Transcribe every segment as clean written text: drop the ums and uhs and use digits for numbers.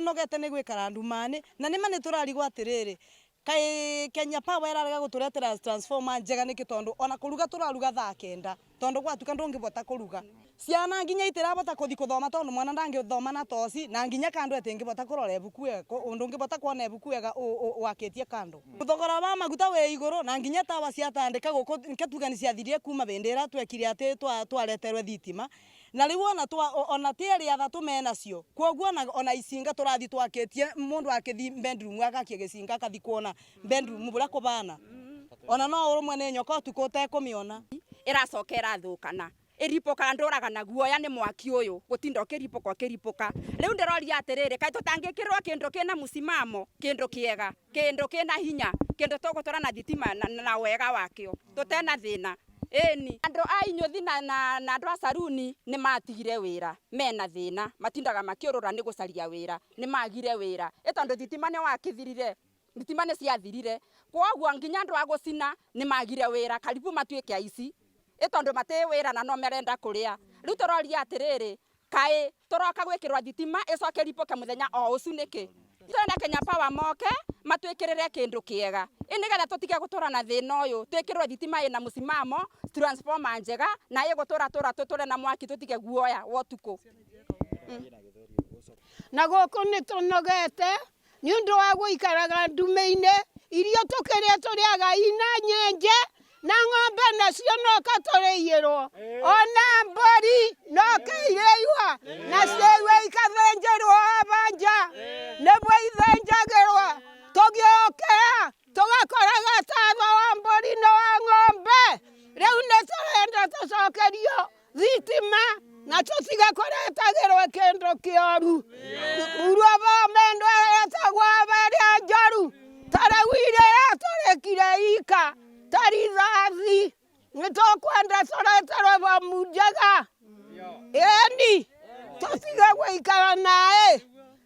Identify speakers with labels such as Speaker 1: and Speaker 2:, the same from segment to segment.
Speaker 1: tunogete ni gwikara ndumani na nima ni turarigwa atiriri kai Kenya Power iraga guturetera transformer njega niki tondu ona kuruga turaruga thaa 9 tondu gwatuka ndungibota kuruga ciana nginya itirabota kuthi kuthoma tondu mwana ndangithoma na toci na nginya kandu etingibota kurora ebuku wega ndungibota kuona ebuku wega wakitie kandu thogora wa maguta we iguru na nginya tawa ciatandika guku nketuga ni ciathirie kuma bendera twekire ati twareterwe thitima na riu ona tieri atha tumenacio kwoguo ona icinga turathi twakitie mundu akithi bedroom akakie gicinga akathi kuona bedroom bura kubana ona no urumwe ni nyoka tukute kumiona
Speaker 2: iracokera thukana iripoka ndoraga na guoya ni mwaki uyu gutinda kiripoka riu ndiroria atiriri kai tutangikirwa kindu kina musimamo kindu kiega kindu kina hinya kindu tugutora na thitima na wega wakio tutena thina eni andu a inyuthi na andu a saruni ni matigire wira mena thina matindaga makiurura ni gucaria wira ni magire wira etondu thitima ni wakithirire thitima ni ciathirire kwoguo nginya andu a gucina ni magire wira karibu matuike aici etondu mate wira na no merenda kuria riu turoria atiriri kai turoka gwikirwa thitima icoke ripoke muthenya o ucu niki twenda Kenya Power moke matwikirire kindu kiega inigetha tutige gutura na thina uyu twikirwe thitima ina musimamo transformer njega na igutura tuture na mwaki tutige guoya wotuku
Speaker 3: na guku ni tunogete ni undu wa guikaraga ndume-ini irio tukiria turiaga ina nyenje na ng'ombe nacio no katuriyirwo ona mbori no kaireiwa nacio ikathenjerwo abanja nibwo ithenjagirwa tugiokea tugakoraga tatho wa mbori no wa ng'ombe riu ni turenda tucokerio thitima na tutige kuretagirwo kindu kioru urwa bomendo etagwa baria njoru tarawire yaturekire ika tarithathi nitukwenda tureterwe bomu njega eni tutige gwikara nae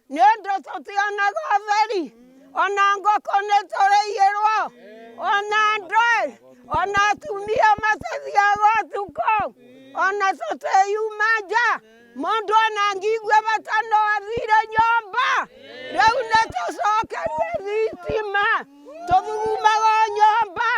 Speaker 3: ni undu tutianaga utheri ona ngoko ni turiyirwo ona ndwe ona atumia matathiaga utuko ona tuteyuma nja mundu ona ngigwe batano athire nyomba riu ni tucokerwe thitima tuthugumaga nyomba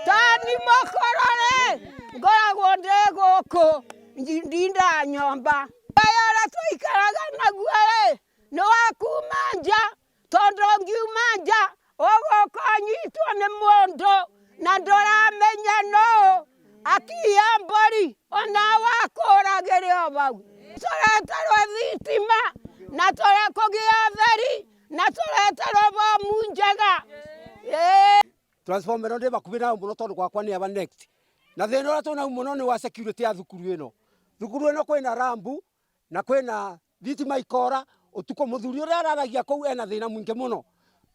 Speaker 3: tani mokorore ngoragwo ndi guku ndinda nyomba ayara tuikaraga naguo ni wakuma nja tondu ngiuma nja ugukonyitwo ni mundu na nduramenya no akia mbori ona wakuragire o bau tureterwe thitima na turekugia theri na tureterwe bomu njega
Speaker 4: transformer ndi bakubi na muno tondu gwakwa ni aba next na thina ura tuna muno ni wa security ya thukuru ino kwina rambu na kwina thitima ikora utuko muthuri ura araragia kou ena thina mwingi muno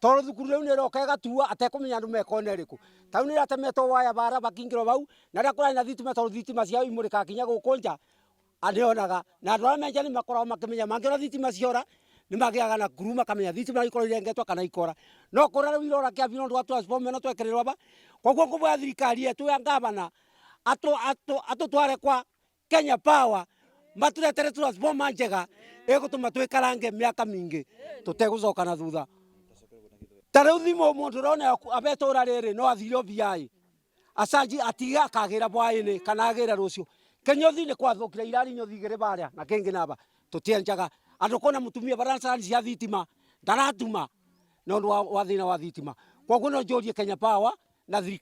Speaker 4: tondu thukuru riu ni roka igatua atekumenya andu mekona iriku tau ni ratemetwo waya bara bakingirwo bau na ria kurani na thitima tondu thitima ciao imurika kinya guku nja anionaga na andu aria menja ni makoragwo makimenya mangiona thitima ciora ni magiaga na kuruma kamenya thitima ikora irengetwa kana ikora no kura riu irora kia bino ndu transformer no twekerirwa ba koguo ngubwa thirikari yetu ya ngavana atutware kwa Kenya Power maturetere transformer njega igutuma twikarange miaka mingi tutegucoka na thutha tariu thimo mundu rona abetura riri no athire BI asanji atiga akagira bwaini kana agira rucio Kenyothi ni kwathukira irari nyothi igire baria na kingi naba tutienjaga andu kona mutumia baransa cia thitima ndaratuma no ndu wa thina wa thitima koguo no njorie Kenya Power na thirikari